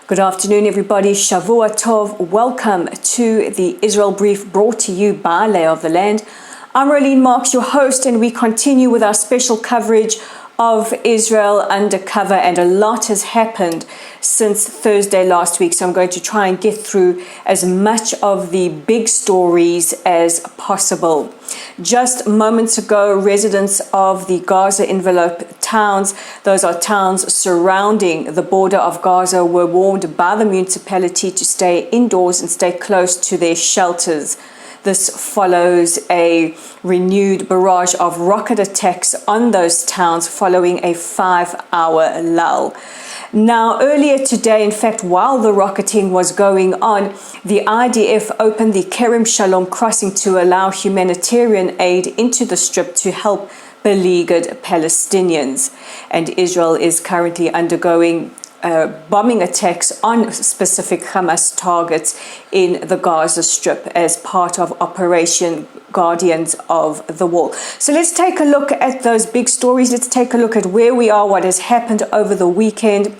Good afternoon, everybody. Shavua Tov. Welcome to the Israel Brief brought to you by Lay of the Land. I'm Rolene Marks, your host, and we continue with our special coverage of Israel undercover, and a lot has happened since Thursday last week, so I'm going to try and get through as much of the big stories as possible. Just moments ago, residents of the Gaza envelope towns, those are towns surrounding the border of Gaza, were warned by the municipality to stay indoors and stay close to their shelters. This follows a renewed barrage of rocket attacks on those towns following a 5-hour lull. Now, earlier today, in fact, while the rocketing was going on, the IDF opened the Kerem Shalom crossing to allow humanitarian aid into the Strip to help beleaguered Palestinians. And Israel is currently undergoing bombing attacks on specific Hamas targets in the Gaza Strip as part of Operation Guardians of the Wall. So let's take a look at those big stories. Let's take a look at where we are, what has happened over the weekend.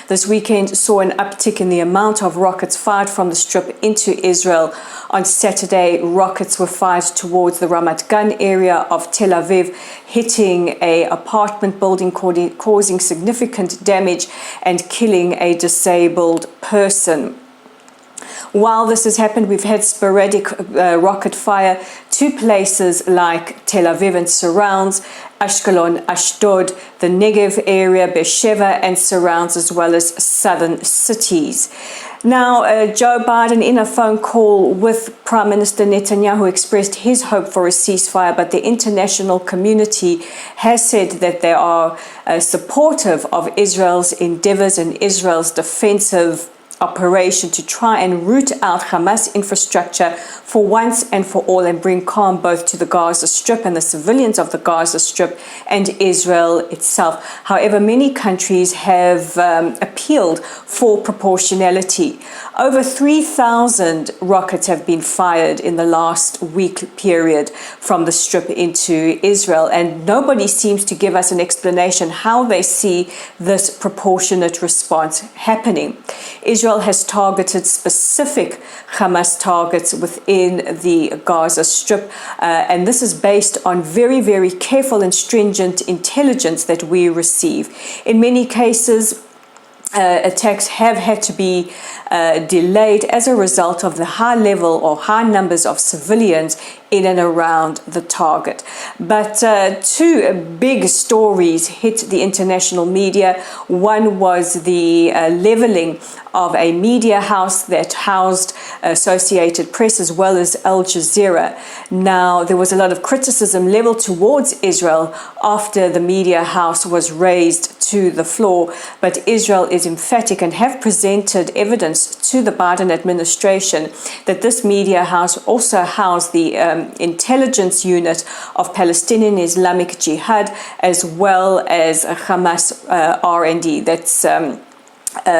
This weekend saw an uptick in the amount of rockets fired from the Strip into Israel. On Saturday, rockets were fired towards the Ramat Gan area of Tel Aviv, hitting an apartment building, causing significant damage and killing a disabled person. While this has happened, we've had sporadic rocket fire to places like Tel Aviv and surrounds, Ashkelon, Ashdod, the Negev area, Beersheba and surrounds, as well as southern cities. Now, Joe Biden, in a phone call with Prime Minister Netanyahu, expressed his hope for a ceasefire, but the international community has said that they are supportive of Israel's endeavors and Israel's defensive operation to try and root out Hamas infrastructure for once and for all and bring calm both to the Gaza Strip and the civilians of the Gaza Strip and Israel itself. However, many countries have appealed for proportionality. Over 3,000 rockets have been fired in the last week period from the Strip into Israel, and nobody seems to give us an explanation how they see this proportionate response happening. Israel has targeted specific Hamas targets within the Gaza Strip, and this is based on very, very careful and stringent intelligence that we receive. In many cases, attacks have had to be delayed as a result of the high level or high numbers of civilians in and around the target. But two big stories hit the international media. One was the leveling of a media house that housed Associated Press as well as Al Jazeera. Now, there was a lot of criticism leveled towards Israel after the media house was razed to the floor, but Israel is emphatic and have presented evidence to the Biden administration that this media house also housed the intelligence unit of Palestinian Islamic Jihad as well as Hamas R&D, that's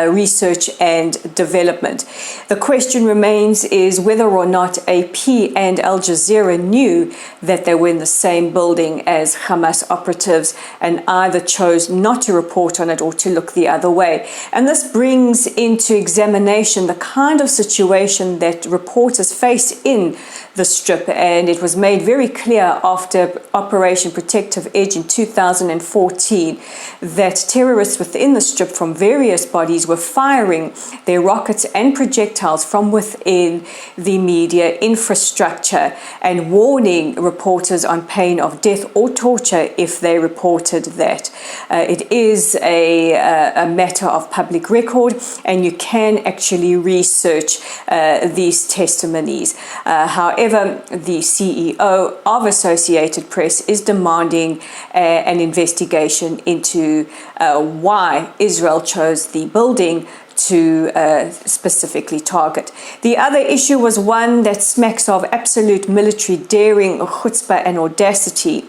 research and development. The question remains is whether or not AP and Al Jazeera knew that they were in the same building as Hamas operatives and either chose not to report on it or to look the other way. And this brings into examination the kind of situation that reporters face in the Strip, and it was made very clear after Operation Protective Edge in 2014 that terrorists within the Strip from various bodies were firing their rockets and projectiles from within the media infrastructure and warning reporters on pain of death or torture if they reported that. It is a matter of public record, and you can actually research these testimonies. However, the CEO of Associated Press is demanding an investigation into why Israel chose the building to specifically target. The other issue was one that smacks of absolute military daring, chutzpah and audacity.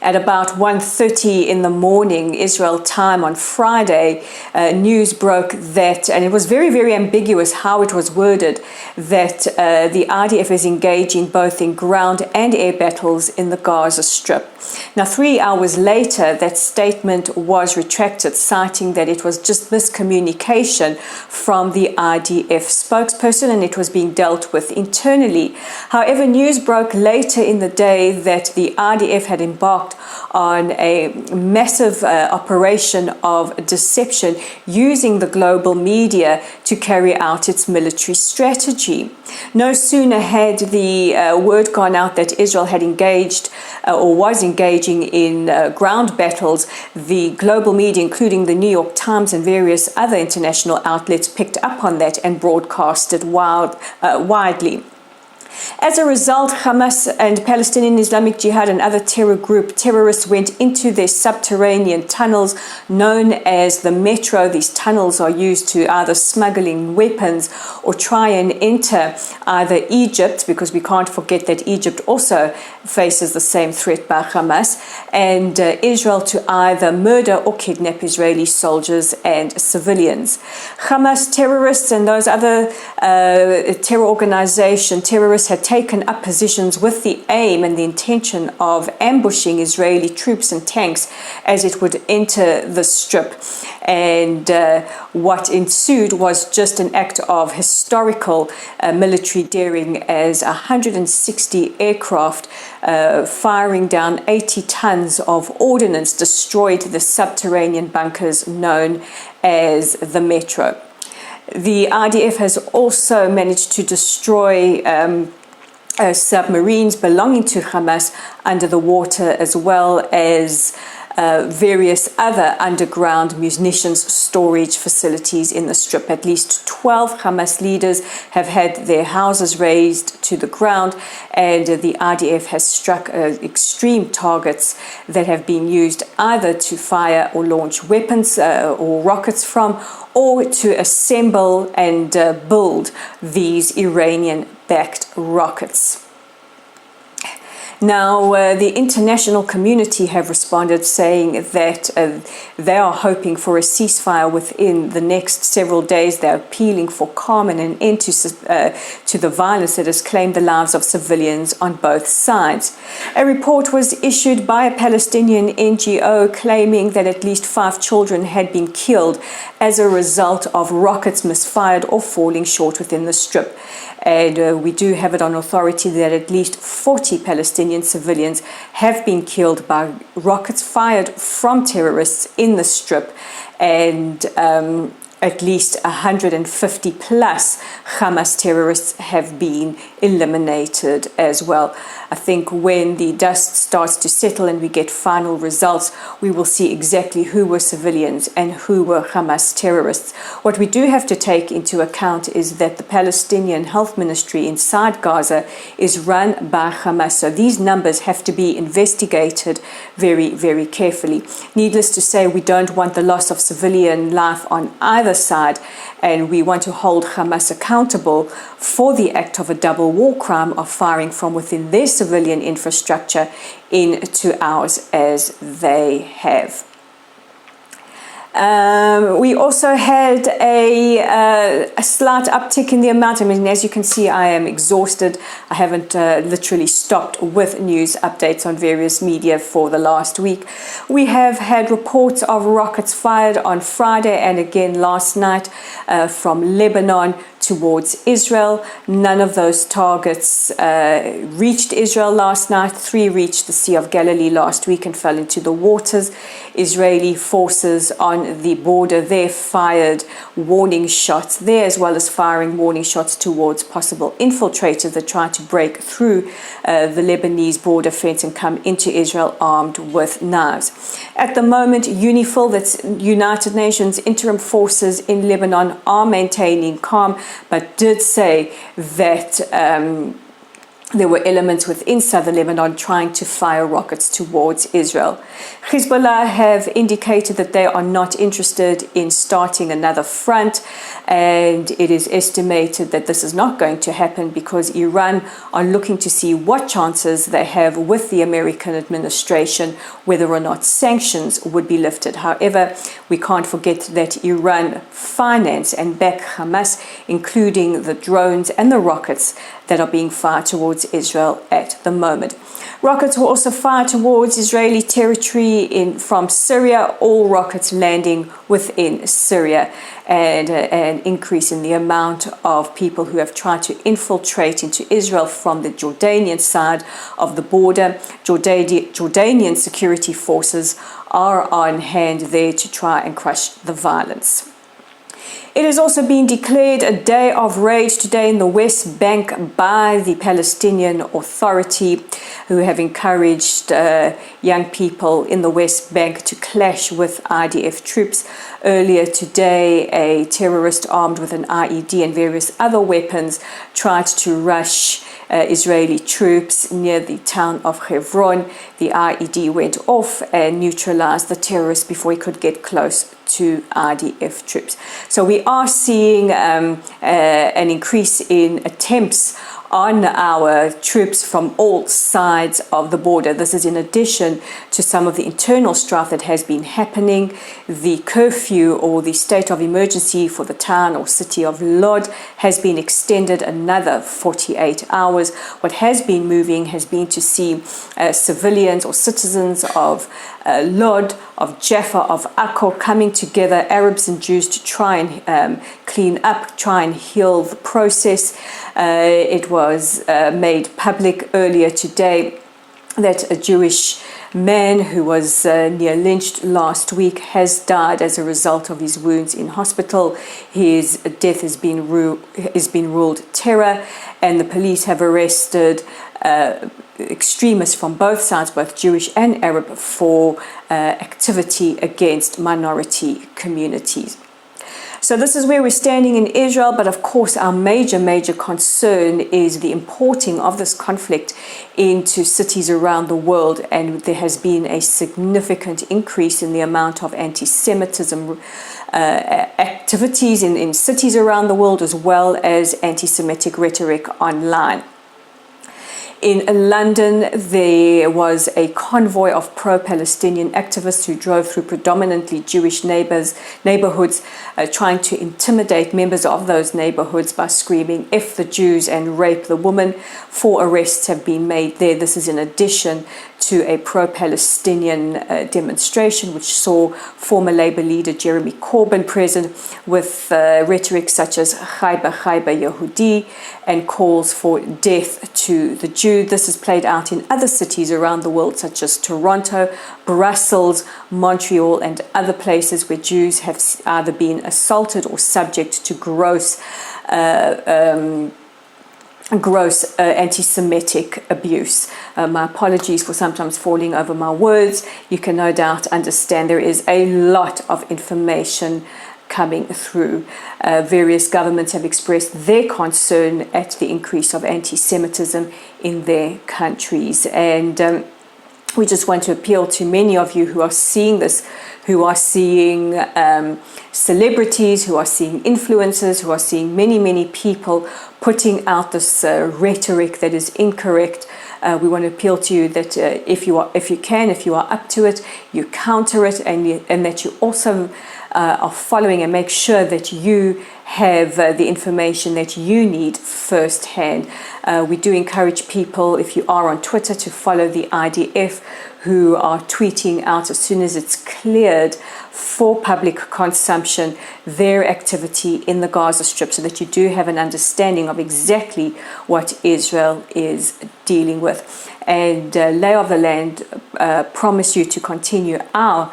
At about 1:30 in the morning, Israel time on Friday, news broke that, and it was very, very ambiguous how it was worded, that the IDF is engaging both in ground and air battles in the Gaza Strip. Now, 3 hours later, that statement was retracted, citing that it was just miscommunication from the IDF spokesperson and it was being dealt with internally. However, news broke later in the day that the IDF had embarked on a massive operation of deception using the global media to carry out its military strategy. No sooner had the word gone out that Israel had engaged or was engaging in ground battles, the global media, including the New York Times and various other international outlets, picked up on that and broadcasted widely. As a result, Hamas and Palestinian Islamic Jihad and other terrorists went into their subterranean tunnels known as the Metro. These tunnels are used to either smuggling weapons or try and enter either Egypt, because we can't forget that Egypt also faces the same threat by Hamas, and Israel, to either murder or kidnap Israeli soldiers and civilians. Hamas terrorists and those other terrorists had taken up positions with the aim and the intention of ambushing Israeli troops and tanks as it would enter the strip. And what ensued was just an act of historical military daring, as 160 aircraft firing down 80 tons of ordnance destroyed the subterranean bunkers known as the Metro. The IDF has also managed to destroy submarines belonging to Hamas under the water, as well as various other underground munitions storage facilities in the strip. At least 12 Hamas leaders have had their houses razed to the ground, and the IDF has struck extreme targets that have been used either to fire or launch weapons or rockets from, or to assemble and build these Iranian-backed rockets. Now, the international community have responded, saying that they are hoping for a ceasefire within the next several days. They're appealing for calm and an end to the violence that has claimed the lives of civilians on both sides. A report was issued by a Palestinian NGO claiming that at least 5 children had been killed as a result of rockets misfired or falling short within the strip. And we do have it on authority that at least 40 Palestinian civilians have been killed by rockets fired from terrorists in the strip, and at least 150 plus Hamas terrorists have been eliminated as well. I think when the dust starts to settle and we get final results, we will see exactly who were civilians and who were Hamas terrorists. What we do have to take into account is that the Palestinian Health Ministry inside Gaza is run by Hamas. So these numbers have to be investigated very, very carefully. Needless to say, we don't want the loss of civilian life on either side, and we want to hold Hamas accountable for the act of a double war crime of firing from within their civilian infrastructure into ours, as they have. We also had a slight uptick in the amount. I mean, as you can see, I am exhausted. I haven't literally stopped with news updates on various media for the last week. We have had reports of rockets fired on Friday and again last night from Lebanon towards Israel. None of those targets reached Israel last night. 3 reached the Sea of Galilee last week and fell into the waters. Israeli forces on the border there fired warning shots there, as well as firing warning shots towards possible infiltrators that tried to break through the Lebanese border fence and come into Israel armed with knives. At the moment, UNIFIL, that's United Nations Interim Forces in Lebanon, are maintaining calm, but did say that there were elements within southern Lebanon trying to fire rockets towards Israel. Hezbollah have indicated that they are not interested in starting another front, and it is estimated that this is not going to happen because Iran are looking to see what chances they have with the American administration, whether or not sanctions would be lifted. However, we can't forget that Iran finance and back Hamas, including the drones and the rockets that are being fired towards Israel at the moment. Rockets were also fired towards Israeli territory from Syria, all rockets landing within Syria, and an increase in the amount of people who have tried to infiltrate into Israel from the Jordanian side of the border. Jordanian security forces are on hand there to try and crush the violence. It has also been declared a day of rage today in the West Bank by the Palestinian Authority, who have encouraged young people in the West Bank to clash with IDF troops. Earlier today, a terrorist armed with an IED and various other weapons tried to rush Israeli troops near the town of Hebron. The IED went off and neutralized the terrorist before he could get close to IDF troops. So we are seeing an increase in attempts on our troops from all sides of the border. This is in addition to some of the internal strife that has been happening. The curfew or the state of emergency for the town or city of Lod has been extended another 48 hours. What has been moving has been to see civilians or citizens of Lod, of Jaffa, of Akko coming together, Arabs and Jews, to try and clean up, try and heal the process. It was made public earlier today that a Jewish man who was near lynched last week has died as a result of his wounds in hospital. His death has been ruled terror, and the police have arrested extremists from both sides, both Jewish and Arab, for activity against minority communities. So this is where we're standing in Israel, but of course our major concern is the importing of this conflict into cities around the world, and there has been a significant increase in the amount of anti-Semitism activities in cities around the world, as well as anti-Semitic rhetoric online. In London, there was a convoy of pro-Palestinian activists who drove through predominantly Jewish neighborhoods, trying to intimidate members of those neighborhoods by screaming "F the Jews" and "Rape the woman." 4 arrests have been made there. This is in addition to a pro-Palestinian demonstration which saw former Labour leader Jeremy Corbyn present, with rhetoric such as "Chayba Chayba Yehudi" and calls for death to the Jew. This is played out in other cities around the world, such as Toronto, Brussels, Montreal, and other places where Jews have either been assaulted or subject to gross anti-Semitic abuse. My apologies for sometimes falling over my words. You can no doubt understand there is a lot of information coming through. Various governments have expressed their concern at the increase of anti-Semitism in their countries, and we just want to appeal to many of you who are seeing this, who are seeing celebrities, who are seeing influencers, who are seeing many people putting out this rhetoric that is incorrect. We want to appeal to you that if you are up to it, you counter it, and that you also are following and make sure that you have the information that you need firsthand. We do encourage people, if you are on Twitter, to follow the IDF, who are tweeting out as soon as it's cleared for public consumption their activity in the Gaza Strip, so that you do have an understanding of exactly what Israel is dealing with. And Lay of the Land promise you to continue our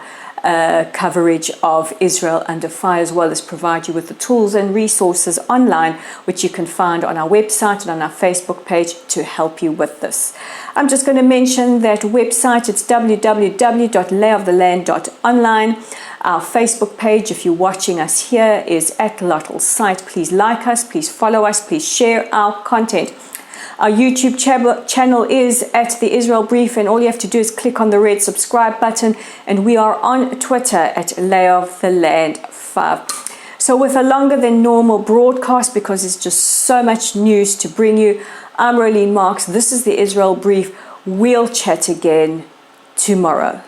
coverage of Israel Under Fire, as well as provide you with the tools and resources online, which you can find on our website and on our Facebook page to help you with this. I'm just going to mention that website. It's www.layoftheland.online. Our Facebook page, if you're watching us here, is @LuttleSite. Please like us, please follow us, please share our content. Our YouTube channel is at the Israel Brief, and all you have to do is click on the red subscribe button. And we are on Twitter at Lay of the Land 5. So with a longer than normal broadcast, because it's just so much news to bring you, I'm Rolene Marks. This is the Israel Brief. We'll chat again tomorrow.